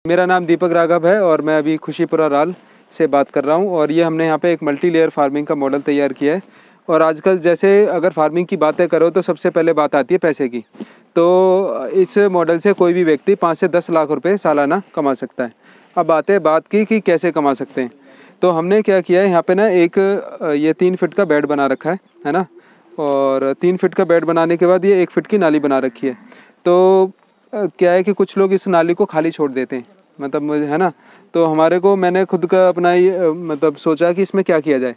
मेरा नाम दीपक राघव है और मैं अभी खुशीपुरा राल से बात कर रहा हूँ। और ये हमने यहाँ पे एक मल्टी लेयर फार्मिंग का मॉडल तैयार किया है। और आजकल जैसे अगर फार्मिंग की बातें करो तो सबसे पहले बात आती है पैसे की। तो इस मॉडल से कोई भी व्यक्ति 5 से 10 लाख रुपए सालाना कमा सकता है। अब आते हैं बात की कि कैसे कमा सकते हैं। तो हमने क्या किया है, यहाँ पे ना एक ये 3 फीट का बेड बना रखा है ना। और 3 फीट का बेड बनाने के बाद ये 1 फीट की नाली बना रखी है। तो क्या है कि कुछ लोग इस नाली को खाली छोड़ देते हैं, मतलब मुझे है ना। तो हमारे को मैंने खुद का अपना ये मतलब सोचा कि इसमें क्या किया जाए।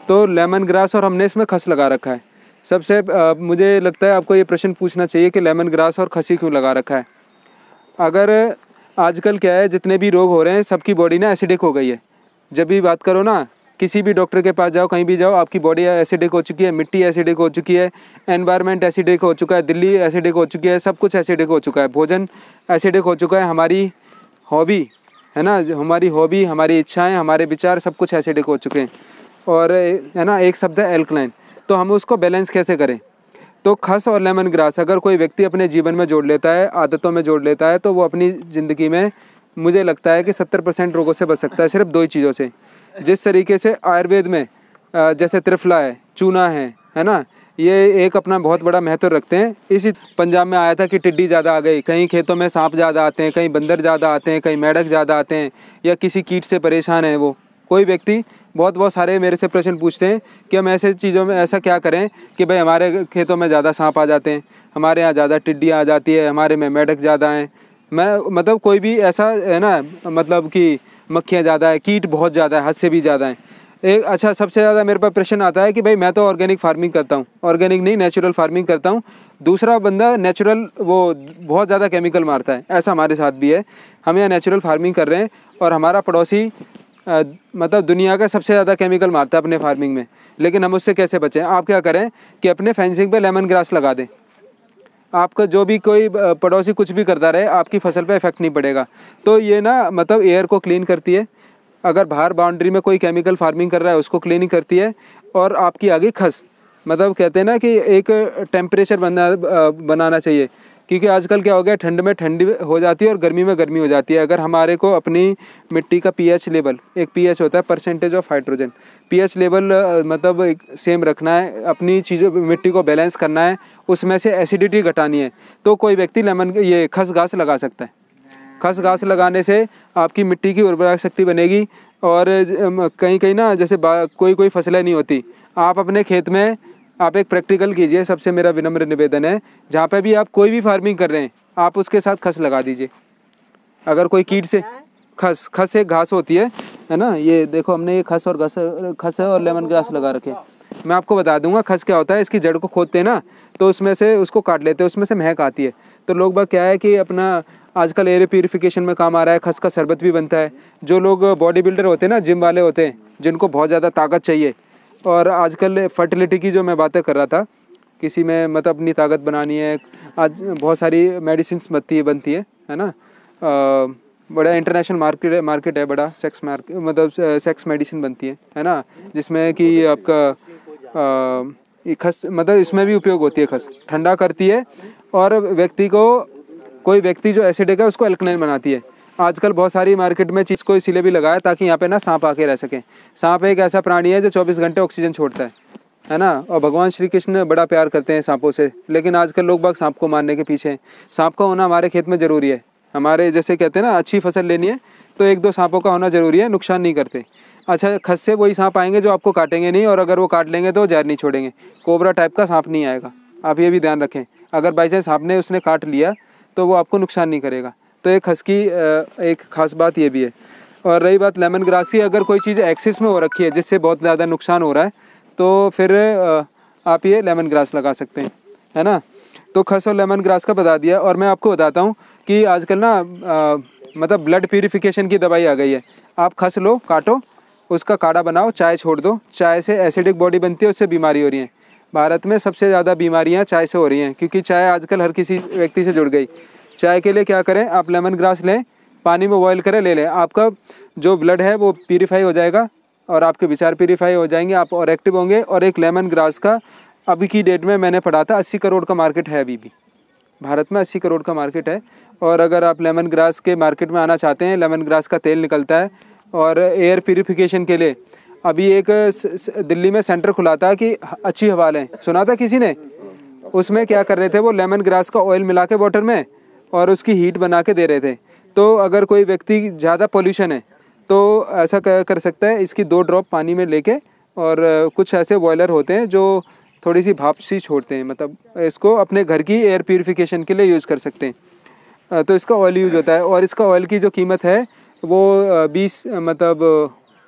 तो लेमन ग्रास और हमने इसमें खस लगा रखा है। सबसे मुझे लगता है आपको ये प्रश्न पूछना चाहिए कि लेमन ग्रास और खसी क्यों लगा रखा है। अगर आजकल क्या है, जितने भी रोग हो रहे हैं सबकी बॉडी ना एसिडिक हो गई है। जब भी बात करो ना, किसी भी डॉक्टर के पास जाओ, कहीं भी जाओ, आपकी बॉडी एसिडिक हो चुकी है, मिट्टी एसिडिक हो चुकी है, एनवायरनमेंट एसिडिक हो चुका है, दिल्ली एसिडिक हो चुकी है, सब कुछ एसिडिक हो चुका है, भोजन एसिडिक हो चुका है, हमारी हॉबी है ना, हमारी हॉबी, हमारी इच्छाएं, हमारे विचार सब कुछ एसिडिक हो चुके हैं। और है ना, एक शब्द है एल्कलाइन। तो हम उसको बैलेंस कैसे करें। तो खस और लेमन ग्रास अगर कोई व्यक्ति अपने जीवन में जोड़ लेता है, आदतों में जोड़ लेता है, तो वो अपनी ज़िंदगी में मुझे लगता है कि 70% रोगों से बच सकता है, सिर्फ 2 ही चीज़ों से। जिस तरीके से आयुर्वेद में जैसे त्रिफला है, चूना है ना, ये एक अपना बहुत बड़ा महत्व रखते हैं। इसी पंजाब में आया था कि टिड्डी ज़्यादा आ गई, कहीं खेतों में सांप ज़्यादा आते हैं, कहीं बंदर ज़्यादा आते हैं, कहीं मेंढक ज़्यादा आते हैं, या किसी कीट से परेशान है वो कोई व्यक्ति। बहुत सारे मेरे से प्रश्न पूछते हैं कि हम ऐसे चीज़ों में ऐसा क्या करें कि भाई हमारे खेतों में ज़्यादा सांप आ जाते हैं, हमारे यहाँ ज़्यादा टिड्डियाँ आ जाती है, हमारे में मेंढक ज़्यादा हैं, मैं मतलब कोई भी ऐसा है ना, मतलब कि मक्खियाँ ज़्यादा है, कीट बहुत ज़्यादा है, हद से भी ज़्यादा है। एक अच्छा सबसे ज़्यादा मेरे पास प्रश्न आता है कि भाई मैं तो ऑर्गेनिक फार्मिंग करता हूँ, ऑर्गेनिक नहीं नेचुरल फार्मिंग करता हूँ, दूसरा बंदा नेचुरल वो बहुत ज़्यादा केमिकल मारता है। ऐसा हमारे साथ भी है। हम यहाँ नेचुरल फार्मिंग कर रहे हैं और हमारा पड़ोसी मतलब दुनिया का सबसे ज़्यादा केमिकल मारता है अपने फार्मिंग में, लेकिन हम उससे कैसे बचें। आप क्या करें कि अपने फेंसिंग पे लेमन ग्रास लगा दें। आपका जो भी कोई पड़ोसी कुछ भी करता रहे, आपकी फसल पे इफेक्ट नहीं पड़ेगा। तो ये ना मतलब एयर को क्लीन करती है। अगर बाहर बाउंड्री में कोई केमिकल फार्मिंग कर रहा है उसको क्लीनिंग करती है। और आपकी आगे खस, मतलब कहते हैं ना कि एक टेम्परेचर बनाना चाहिए, क्योंकि आजकल क्या हो गया, ठंड में ठंडी हो जाती है और गर्मी में गर्मी हो जाती है। अगर हमारे को अपनी मिट्टी का पीएच लेवल, एक पीएच होता है percentage of hydrogen, pH level मतलब एक सेम रखना है, अपनी चीज़ों मिट्टी को बैलेंस करना है, उसमें से एसिडिटी घटानी है, तो कोई व्यक्ति लेमन ये खस घास लगा सकता है। खस घास लगाने से आपकी मिट्टी की उर्वरक शक्ति बनेगी। और कहीं ना जैसे कोई फसलें नहीं होती, आप अपने खेत में आप एक प्रैक्टिकल कीजिए, सबसे मेरा विनम्र निवेदन है। जहाँ पे भी आप कोई भी फार्मिंग कर रहे हैं, आप उसके साथ खस लगा दीजिए। अगर कोई कीट से खस एक घास होती है ना, ये देखो हमने ये खस और लेमन ग्रास लगा रखे। मैं आपको बता दूंगा खस क्या होता है। इसकी जड़ को खोदते हैं ना, तो उसमें से उसको काट लेते हैं, उसमें से महक आती है। तो लोग बाग क्या है कि अपना आजकल एयर प्यूरिफिकेशन में काम आ रहा है, खस का शरबत भी बनता है। जो लोग बॉडी बिल्डर होते हैं ना, जिम वाले होते हैं, जिनको बहुत ज़्यादा ताकत चाहिए, और आजकल फर्टिलिटी की जो मैं बातें कर रहा था, किसी में मतलब अपनी ताकत बनानी है, आज बहुत सारी मेडिसिन्स बनती है ना। बड़ा इंटरनेशनल मार्केट है, बड़ा सेक्स मार्केट, मतलब सेक्स मेडिसिन बनती है ना, जिसमें कि आपका खस मतलब इसमें भी उपयोग होती है। खस ठंडा करती है और कोई व्यक्ति जो एसिडिक है उसको अल्कलाइन बनाती है। आजकल बहुत सारी मार्केट में चीज़ को इसीलिए भी लगाया ताकि यहाँ पे ना सांप आके रह सकें। सांप एक ऐसा प्राणी है जो 24 घंटे ऑक्सीजन छोड़ता है ना। और भगवान श्री कृष्ण बड़ा प्यार करते हैं सांपों से, लेकिन आजकल लोग बाग सांप को मारने के पीछे हैं। सांप का होना हमारे खेत में ज़रूरी है। हमारे जैसे कहते हैं ना, अच्छी फसल लेनी है तो 1-2 सांपों का होना ज़रूरी है, नुकसान नहीं करते। अच्छा, खस से वही सांप आएंगे जो आपको काटेंगे नहीं, और अगर वो काट लेंगे तो जहर नहीं छोड़ेंगे। कोबरा टाइप का सांप नहीं आएगा, आप ये भी ध्यान रखें। अगर बाई चांस सांप ने उसने काट लिया तो वो आपको नुकसान नहीं करेगा। तो एक खस की एक खास बात ये भी है। और रही बात लेमन ग्रास की, अगर कोई चीज़ एक्सिस में हो रखी है जिससे बहुत ज़्यादा नुकसान हो रहा है, तो फिर आप ये लेमन ग्रास लगा सकते हैं, है ना। तो खस और लेमन ग्रास का बता दिया। और मैं आपको बताता हूँ कि आजकल ना मतलब ब्लड प्यूरिफिकेशन की दवाई आ गई है। आप खस लो, काटो, उसका काढ़ा बनाओ, चाय छोड़ दो। चाय से एसिडिक बॉडी बनती है, उससे बीमारी हो रही है। भारत में सबसे ज़्यादा बीमारियां चाय से हो रही हैं, क्योंकि चाय आजकल हर किसी व्यक्ति से जुड़ गई। चाय के लिए क्या करें, आप लेमन ग्रास लें, पानी में बॉयल करें, ले लें, आपका जो ब्लड है वो प्यूरीफाई हो जाएगा और आपके विचार प्यूरीफाई हो जाएंगे, आप और एक्टिव होंगे। और एक लेमन ग्रास का अभी की डेट में मैंने पढ़ा था 80 करोड़ का मार्केट है। अभी भी भारत में 80 करोड़ का मार्केट है। और अगर आप लेमन ग्रास के मार्केट में आना चाहते हैं, लेमन ग्रास का तेल निकलता है। और एयर प्यूरिफिकेशन के लिए अभी एक दिल्ली में सेंटर खुला था कि अच्छी हवा लें, सुना था किसी ने? उसमें क्या कर रहे थे, वो लेमन ग्रास का ऑयल मिला के वाटर में और उसकी हीट बना के दे रहे थे। तो अगर कोई व्यक्ति ज़्यादा पोल्यूशन है तो ऐसा कर सकता है, इसकी 2 ड्रॉप पानी में लेके, और कुछ ऐसे बॉयलर होते हैं जो थोड़ी सी भाप सी छोड़ते हैं, मतलब इसको अपने घर की एयर प्यूरिफिकेशन के लिए यूज़ कर सकते हैं। तो इसका ऑयल यूज़ होता है, और इसका ऑयल की जो कीमत है वो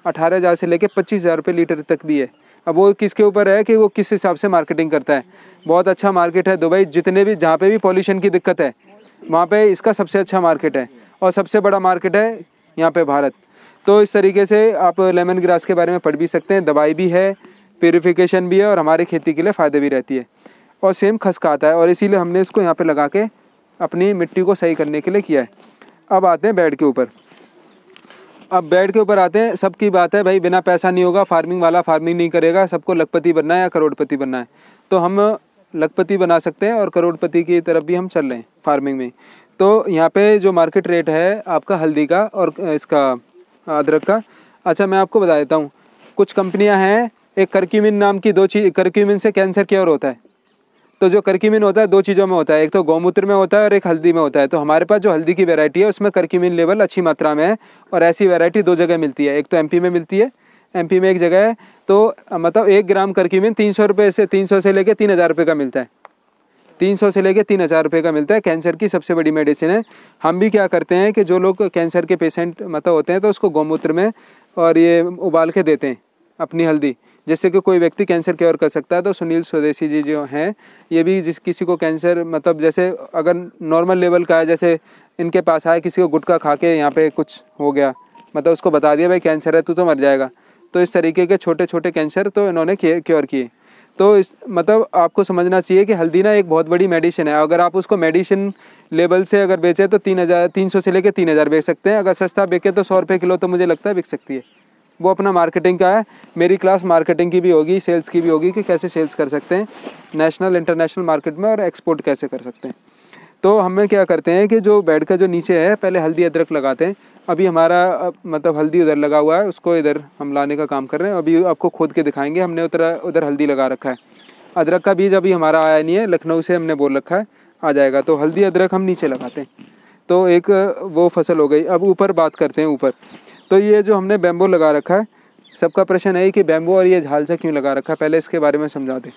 18,000 से लेके 25,000 रुपये लीटर तक भी है। अब वो किसके ऊपर है कि वो किस हिसाब से मार्केटिंग करता है। बहुत अच्छा मार्केट है दुबई, जितने भी जहाँ पे भी पॉल्यूशन की दिक्कत है वहाँ पे इसका सबसे अच्छा मार्केट है, और सबसे बड़ा मार्केट है यहाँ पे भारत। तो इस तरीके से आप लेमन ग्रास के बारे में पढ़ भी सकते हैं। दवाई भी है, प्यूरिफिकेशन भी है, और हमारी खेती के लिए फ़ायदे भी रहती है, और सेम खसका आता है, और इसीलिए हमने इसको यहाँ पे लगा के अपनी मिट्टी को सही करने के लिए किया है। अब आते हैं बेड के ऊपर। अब बेड के ऊपर आते हैं। सबकी बात है भाई, बिना पैसा नहीं होगा, फार्मिंग वाला फार्मिंग नहीं करेगा, सबको लखपति बनना है या करोड़पति बनना है। तो हम लखपति बना सकते हैं और करोड़पति की तरफ भी हम चल रहे हैं फार्मिंग में। तो यहाँ पे जो मार्केट रेट है आपका हल्दी का और इसका अदरक का, अच्छा मैं आपको बता देता हूँ। कुछ कंपनियाँ हैं, एक करक्यूमिन नाम की 2 चीज़, करक्यूमिन से कैंसर क्योर होता है। तो जो करक्यूमिन होता है 2 चीज़ों में होता है, एक तो गौमूत्र में होता है और एक हल्दी में होता है। तो हमारे पास जो हल्दी की वैरायटी है उसमें करक्यूमिन लेवल अच्छी मात्रा में है, और ऐसी वैरायटी 2 जगह मिलती है। एक तो एमपी में मिलती है, एमपी में एक जगह है। तो मतलब 1 ग्राम करक्यूमिन 300 से लेकर 3,000 रुपये का मिलता है। 300 से लेकर 3,000 रुपये का मिलता है। कैंसर की सबसे बड़ी मेडिसिन है। हम भी क्या करते हैं कि जो लोग कैंसर के पेशेंट मतलब होते हैं तो उसको गौमूत्र में और ये उबाल के देते हैं अपनी हल्दी, जिससे कि कोई व्यक्ति कैंसर क्योर कर सकता है। तो सुनील स्वदेशी जी जो हैं, ये भी जिस किसी को कैंसर मतलब जैसे अगर नॉर्मल लेवल का है, जैसे इनके पास आए किसी को गुटखा खा के यहाँ पे कुछ हो गया, मतलब उसको बता दिया भाई कैंसर है, तू तो मर जाएगा। तो इस तरीके के छोटे छोटे कैंसर तो इन्होंने क्योर किए। तो इस मतलब आपको समझना चाहिए कि हल्दी ना एक बहुत बड़ी मेडिसिन है। अगर आप उसको मेडिसिन लेवल से अगर बेचें तो 300 से लेकर 3,000 बेच सकते हैं। अगर सस्ता बेचे तो 100 रुपये किलो तो मुझे लगता है बिक सकती है। वो अपना मार्केटिंग का है। मेरी क्लास मार्केटिंग की भी होगी, सेल्स की भी होगी कि कैसे सेल्स कर सकते हैं नेशनल इंटरनेशनल मार्केट में, और एक्सपोर्ट कैसे कर सकते हैं। तो हमें क्या करते हैं कि जो बेड का जो नीचे है पहले हल्दी अदरक लगाते हैं। अभी हमारा मतलब हल्दी उधर लगा हुआ है, उसको इधर हम लाने का काम कर रहे हैं। अभी आपको खोद के दिखाएंगे। हमने उधर हल्दी लगा रखा है। अदरक का बीज अभी हमारा आया नहीं है, लखनऊ से हमने बोल रखा है आ जाएगा। तो हल्दी अदरक हम नीचे लगाते हैं। तो एक वो फसल हो गई। अब ऊपर बात करते हैं। ऊपर तो ये जो हमने बैम्बो लगा रखा है, सबका प्रश्न है कि बैम्बो और ये झालसा क्यों लगा रखा है, पहले इसके बारे में समझा दें।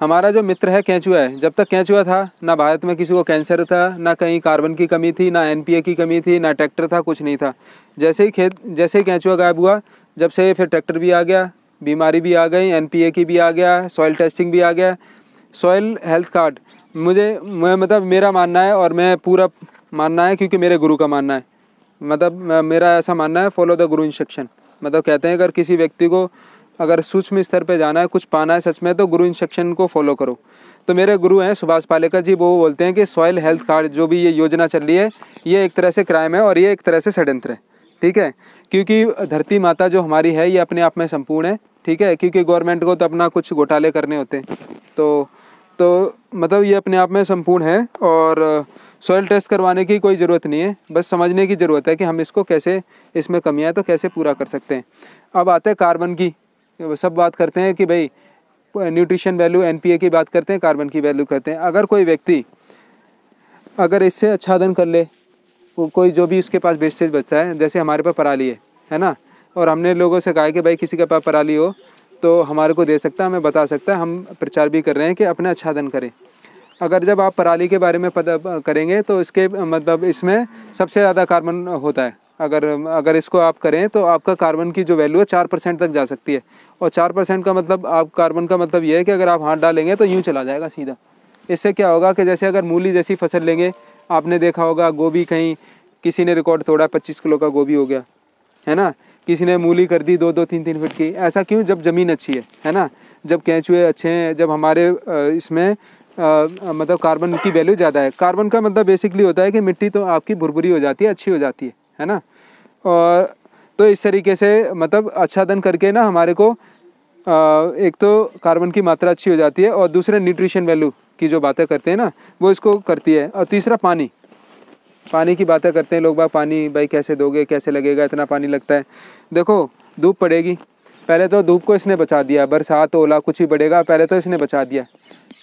हमारा जो मित्र है केंचुआ है, जब तक केंचुआ था ना भारत में किसी को कैंसर था, ना कहीं कार्बन की कमी थी, ना एनपीए की कमी थी, ना ट्रैक्टर था, कुछ नहीं था। जैसे ही केंचुआ गायब हुआ, जब से फिर ट्रैक्टर भी आ गया, बीमारी भी आ गई, एनपीए की भी आ गया, सॉइल टेस्टिंग भी आ गया, सॉइल हेल्थ कार्ड। मतलब मेरा मानना है, और मैं पूरा मानना है क्योंकि मेरे गुरु का मानना है, मतलब मेरा ऐसा मानना है, फॉलो द गुरु इंस्ट्रक्शन। मतलब कहते हैं अगर किसी व्यक्ति को अगर सूक्ष्म स्तर पे जाना है, कुछ पाना है सच में, तो गुरु इंस्ट्रक्शन को फॉलो करो। तो मेरे गुरु हैं सुभाष पालेकर जी, वो बोलते हैं कि सॉइल हेल्थ कार्ड जो भी ये योजना चल रही है, ये एक तरह से क्राइम है और ये एक तरह से षड्यंत्र है। ठीक है, क्योंकि धरती माता जो हमारी है ये अपने आप में संपूर्ण है। ठीक है, क्योंकि गवर्नमेंट को तो अपना कुछ घोटाले करने होते हैं, तो मतलब ये अपने आप में संपूर्ण है। और सॉइल टेस्ट करवाने की कोई ज़रूरत नहीं है, बस समझने की ज़रूरत है कि हम इसको कैसे, इसमें कमियां है तो कैसे पूरा कर सकते हैं। अब आते हैं कार्बन की। सब बात करते हैं कि भाई न्यूट्रिशन वैल्यू, एनपीए की बात करते हैं, कार्बन की वैल्यू करते हैं। अगर कोई व्यक्ति अगर इससे आच्छादन कर ले, कोई जो भी उसके पास वेस्टेज बचता है, जैसे हमारे पास पराली है ना, और हमने लोगों से कहा कि भाई किसी के पास पराली हो तो हमारे को दे सकता है, हमें बता सकता है। हम प्रचार भी कर रहे हैं कि अपना आच्छादन करें। अगर जब आप पराली के बारे में पता करेंगे तो इसके मतलब इसमें सबसे ज़्यादा कार्बन होता है। अगर इसको आप करें तो आपका कार्बन की जो वैल्यू है 4% तक जा सकती है। और 4% का मतलब आप कार्बन का मतलब ये है कि अगर आप हाथ डालेंगे तो यूँ चला जाएगा सीधा। इससे क्या होगा कि जैसे अगर मूली जैसी फसल लेंगे, आपने देखा होगा गोभी, कहीं किसी ने रिकॉर्ड तोड़ा, 25 किलो का गोभी हो गया, है ना। किसी ने मूली कर दी 2-2, 3-3 फीट की। ऐसा क्यों? जब ज़मीन अच्छी है ना, जब केंचुए अच्छे हैं, जब हमारे इसमें मतलब कार्बन की वैल्यू ज़्यादा है। कार्बन का मतलब बेसिकली होता है कि मिट्टी तो आपकी भुरभुरी हो जाती है, अच्छी हो जाती है ना। और तो इस तरीके से मतलब आच्छादन करके ना हमारे को एक तो कार्बन की मात्रा अच्छी हो जाती है और दूसरे न्यूट्रिशन वैल्यू की जो बातें करते हैं ना वो इसको करती है। और तीसरा पानी की बातें करते हैं लोग बाग, पानी भाई कैसे दोगे, कैसे लगेगा, इतना पानी लगता है। देखो धूप पड़ेगी, पहले तो धूप को इसने बचा दिया, बरसात ओला कुछ भी पड़ेगा पहले तो इसने बचा दिया।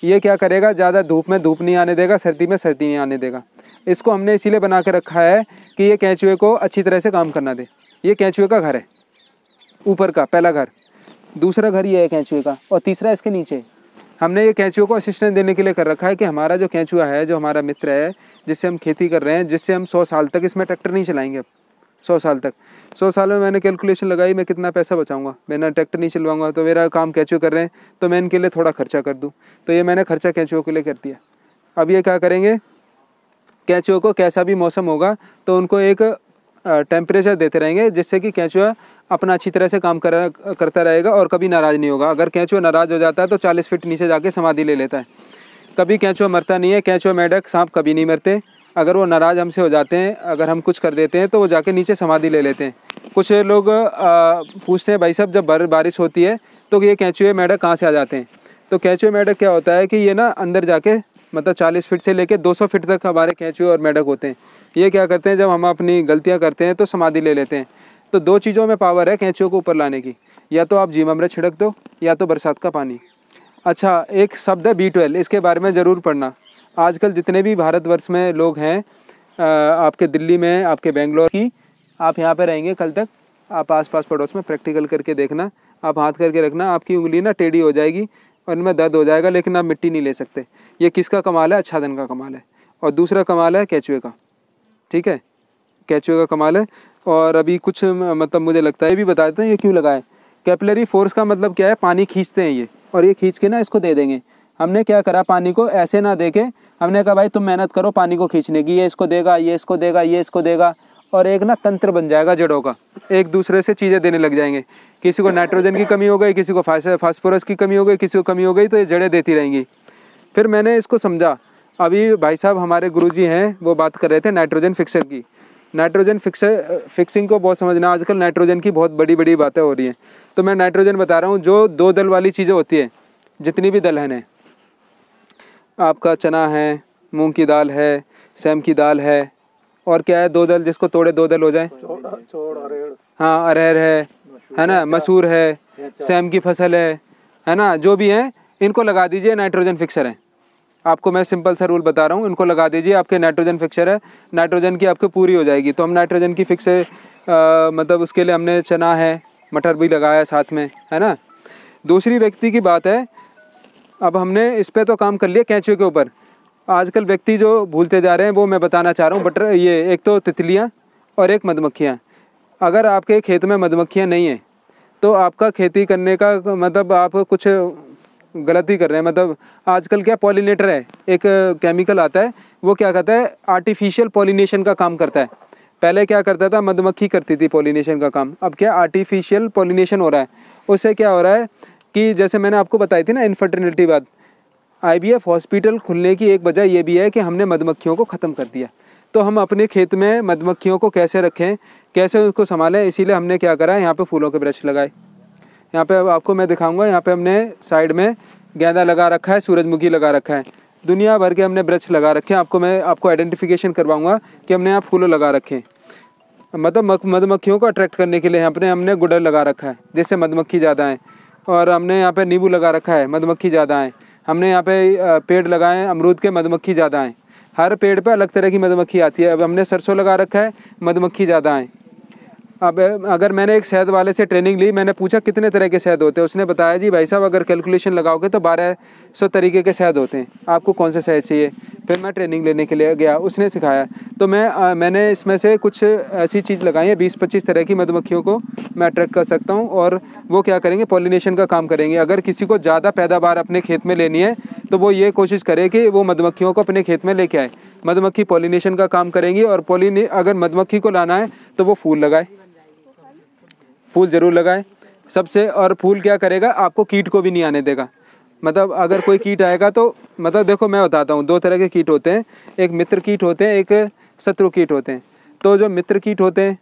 ये क्या करेगा, ज़्यादा धूप में धूप नहीं आने देगा, सर्दी में सर्दी नहीं आने देगा। इसको हमने इसीलिए बना के रखा है कि ये केंचुए को अच्छी तरह से काम करना दे। ये केंचुए का घर है, ऊपर का पहला घर, दूसरा घर ये है केंचुए का, और तीसरा इसके नीचे। हमने ये केंचुए को असिस्टेंस देने के लिए कर रखा है कि हमारा जो केंचुआ है, जो हमारा मित्र है, जिससे हम खेती कर रहे हैं, जिससे हम 100 साल तक इसमें ट्रैक्टर नहीं चलाएंगे। अब 100 साल तक, 100 साल में मैंने कैलकुलेशन लगाई मैं कितना पैसा बचाऊंगा। मैंने ट्रैक्टर नहीं चलवाऊंगा तो मेरा काम केंचुए कर रहे हैं तो मैं इनके लिए थोड़ा खर्चा कर दूँ, तो ये मैंने खर्चा केंचुओं के लिए कर दिया। अब ये क्या करेंगे, केंचुओं को कैसा भी मौसम होगा तो उनको एक टेम्परेचर देते रहेंगे जिससे कि केंचुआ अपना अच्छी तरह से काम करता रहेगा और कभी नाराज़ नहीं होगा। अगर केंचुआ नाराज़ हो जाता है तो 40 फीट नीचे जाके समाधि ले लेता है। कभी केंचुआ मरता नहीं है, केंचुआ, मेंढक, सांप कभी नहीं मरते। अगर वो नाराज़ हमसे हो जाते हैं, अगर हम कुछ कर देते हैं तो वो जाके नीचे समाधि ले लेते हैं। कुछ लोग पूछते हैं भाई साहब जब बारिश होती है तो ये केंचुए मेंढक कहाँ से आ जाते हैं। तो केंचुए मेंढक क्या होता है कि ये ना अंदर जाके मतलब 40 फीट से लेके 200 फीट तक हमारे केंचुए और मेंढक होते हैं। ये क्या करते हैं, जब हम अपनी गलतियाँ करते हैं तो समाधि ले लेते हैं। तो दो चीज़ों में पावर है केंचुओं को ऊपर लाने की, या तो आप जीवामृत छिड़क दो या तो बरसात का पानी। अच्छा, एक शब्द है B12, इसके बारे में ज़रूर पढ़ना। आजकल जितने भी भारतवर्ष में लोग हैं, आपके दिल्ली में, आपके बेंगलोर की, आप यहाँ पे रहेंगे कल तक, आप आसपास पड़ोस में प्रैक्टिकल करके देखना। आप हाथ करके रखना, आपकी उंगली ना टेढ़ी हो जाएगी और इनमें दर्द हो जाएगा, लेकिन आप मिट्टी नहीं ले सकते। ये किसका कमाल है, आच्छादन का कमाल है। और दूसरा कमाल है केंचुए का, ठीक है, केंचुए का कमाल है। और अभी कुछ मतलब मुझे लगता है ये भी बता देते हैं ये क्यों लगाए। कैपिलरी फोर्स का मतलब क्या है, पानी खींचते हैं ये, और ये खींच के ना इसको दे देंगे। हमने क्या करा, पानी को ऐसे ना दे के हमने कहा भाई तुम मेहनत करो पानी को खींचने की, ये इसको देगा, ये इसको देगा, ये इसको देगा, और एक ना तंत्र बन जाएगा जड़ों का, एक दूसरे से चीज़ें देने लग जाएंगे। किसी को नाइट्रोजन की कमी हो गई, किसी को फास्फोरस की कमी हो गई, किसी को कमी हो गई, तो ये जड़ें देती रहेंगी। फिर मैंने इसको समझा। अभी भाई साहब हमारे गुरुजी हैं, वो बात कर रहे थे नाइट्रोजन फिक्सर की। नाइट्रोजन फिक्सिंग को बहुत समझना, आजकल नाइट्रोजन की बहुत बड़ी बड़ी बातें हो रही हैं। तो मैं नाइट्रोजन बता रहा हूँ, जो 2 दल वाली चीज़ें होती है, जितनी भी दलहन है, आपका चना है, मूंग की दाल है, सेम की दाल है, और क्या है 2 दल जिसको तोड़े 2 दल हो जाए, हाँ, अरहर है ना, मसूर है, सेम की फसल है ना, जो भी है इनको लगा दीजिए, नाइट्रोजन फिक्सर है। आपको मैं सिंपल सा रूल बता रहा हूँ, इनको लगा दीजिए, आपके नाइट्रोजन फिक्सर है, नाइट्रोजन की आपको पूरी हो जाएगी। तो हम नाइट्रोजन की फिक्स मतलब उसके लिए हमने चना है, मटर भी लगाया साथ में, है ना। दूसरी व्यक्ति की बात है, अब हमने इस पर तो काम कर लिया केंचुए के ऊपर। आजकल व्यक्ति जो भूलते जा रहे हैं वो मैं बताना चाह रहा हूँ। बटर, ये एक तो तितलियाँ और एक मधुमक्खियाँ। अगर आपके खेत में मधुमक्खियाँ नहीं हैं तो आपका खेती करने का मतलब आप कुछ गलती कर रहे हैं। मतलब आजकल क्या पॉलिनेटर है, एक केमिकल आता है, वो क्या कहता है, आर्टिफिशियल पॉलिनेशन का काम करता है। पहले क्या करता था, मधुमक्खी करती थी पॉलिनेशन का काम, अब क्या आर्टिफिशियल पॉलिनेशन हो रहा है। उससे क्या हो रहा है कि जैसे मैंने आपको बताई थी ना इनफर्टिलिटी बात, IVF हॉस्पिटल खुलने की एक वजह ये भी है कि हमने मधुमक्खियों को ख़त्म कर दिया। तो हम अपने खेत में मधुमक्खियों को कैसे रखें, कैसे उसको संभालें, इसीलिए हमने क्या करा है, यहाँ पे फूलों के वृक्ष लगाए। यहाँ पे आपको मैं दिखाऊंगा, यहाँ पे हमने साइड में गेंदा लगा रखा है, सूरजमुखी लगा रखा है, दुनिया भर के हमने वृक्ष लगा रखे हैं। आपको आइडेंटिफिकेशन करवाऊंगा कि हमने यहाँ फूलों लगा रखे हैं। मतलब मधुमक्खियों को अट्रैक्ट करने के लिए यहाँ पे हमने गुड़हल लगा रखा है जिससे मधुमक्खी ज़्यादा है, और हमने यहाँ पे नींबू लगा रखा है, मधुमक्खी ज़्यादा है। हमने यहाँ पे पेड़ लगाए हैं अमरूद के, मधुमक्खी ज़्यादा है। हर पेड़ पे अलग तरह की मधुमक्खी आती है। अब हमने सरसों लगा रखा है, मधुमक्खी ज़्यादा है। अब अगर मैंने एक शहद वाले से ट्रेनिंग ली, मैंने पूछा कितने तरह के शहद होते हैं, उसने बताया जी भाई साहब अगर कैलकुलेशन लगाओगे तो 1200 तरीके के शहद होते हैं, आपको कौन सा शहद चाहिए। फिर मैं ट्रेनिंग लेने के लिए गया, उसने सिखाया। तो मैंने इसमें से कुछ ऐसी चीज़ लगाई है, 20-25 तरह की मधुमक्खियों को मैं अट्रैक्ट कर सकता हूँ, और वो क्या करेंगे, पॉलिनेशन का काम करेंगे। अगर किसी को ज़्यादा पैदावार अपने खेत में लेनी है तो वो ये कोशिश करे कि वो मधुमक्खियों को अपने खेत में लेके आए। मधुमक्खी पॉलिनेशन का काम करेंगी, और अगर मधुमक्खी को लाना है तो वो फूल लगाए, फूल ज़रूर लगाए सबसे। और फूल क्या करेगा, आपको कीट को भी नहीं आने देगा। मतलब अगर कोई कीट आएगा तो मतलब देखो मैं बताता हूँ, 2 तरह के कीट होते हैं, एक मित्र कीट होते हैं, एक शत्रु कीट होते हैं। तो जो मित्र कीट होते हैं,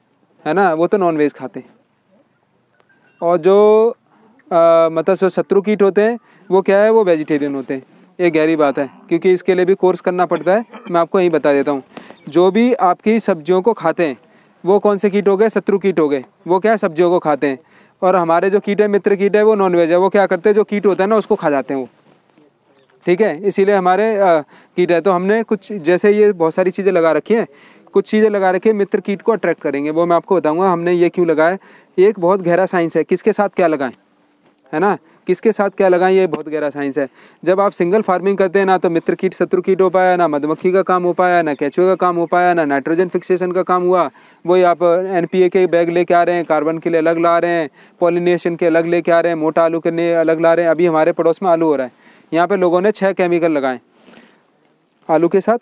है ना, वो तो नॉनवेज खाते हैं, और जो मतलब जो शत्रु कीट होते हैं वो क्या है, वो वेजिटेरियन होते हैं। ये गहरी बात है, क्योंकि इसके लिए भी कोर्स करना पड़ता है। मैं आपको यही बता देता हूँ, जो भी आपकी सब्जियों को खाते हैं वो कौन से कीट हो गए, शत्रु कीट हो गए। वो क्या है, सब्जियों को खाते हैं। और हमारे जो कीट है, मित्र कीट है, वो नॉन वेज है। वो क्या करते हैं, जो कीट होता है ना उसको खा जाते हैं वो, ठीक है। इसीलिए हमारे कीट है। तो हमने कुछ जैसे ये बहुत सारी चीज़ें लगा रखी हैं, कुछ चीज़ें लगा रखी है मित्र कीट को अट्रैक्ट करेंगे, वो मैं आपको बताऊंगा हमने ये क्यों लगाया। एक बहुत गहरा साइंस है, किसके साथ क्या लगाएं, है ना, किसके साथ क्या लगाएं, ये बहुत गहरा साइंस है। जब आप सिंगल फार्मिंग करते हैं ना, तो मित्र कीट शत्रु कीट हो पाया, ना मधुमक्खी का काम हो पाया, ना केंचुए का काम हो पाया, ना नाइट्रोजन फिक्सेशन का काम हुआ। वही आप NPA के बैग लेके आ रहे हैं, कार्बन के लिए अलग ला रहे हैं, पॉलिनेशन के अलग लेके आ रहे हैं, मोटा आलू के लिए अलग ला रहे हैं। अभी हमारे पड़ोस में आलू हो रहा है, यहाँ पे लोगों ने 6 केमिकल लगाए आलू के साथ,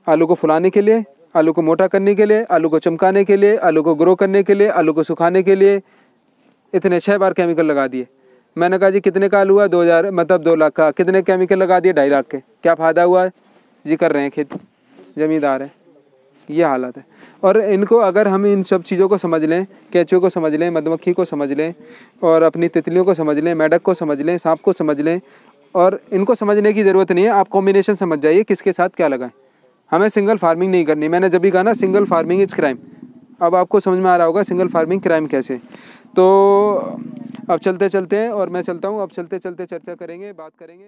आलू को फुलाने के लिए, आलू को मोटा करने के लिए, आलू को चमकाने के लिए, आलू को ग्रो करने के लिए, आलू को सुखाने के लिए। इतने 6 बार केमिकल लगा दिए। मैंने कहा जी कितने का आलू हुआ, 2000 मतलब 2 लाख का। कितने केमिकल लगा दिए, 2.5 लाख के। क्या फ़ायदा हुआ है जी, कर रहे हैं खेती, ज़मींदार है, ये हालत है। और इनको अगर हम इन सब चीज़ों को समझ लें, केंचुए को समझ लें, मधुमक्खी को समझ लें, और अपनी तितलियों को समझ लें, मेढक को समझ लें, सांप को समझ लें, और इनको समझने की ज़रूरत नहीं है, आप कॉम्बिनेशन समझ जाइए किसके साथ क्या लगाएं। हमें सिंगल फार्मिंग नहीं करनी। मैंने जब भी कहा ना सिंगल फार्मिंग इज़ क्राइम, अब आपको समझ में आ रहा होगा सिंगल फार्मिंग क्राइम कैसे। तो अब चलते चलते हैं, और मैं चलता हूँ, अब चलते चलते चर्चा करेंगे, बात करेंगे।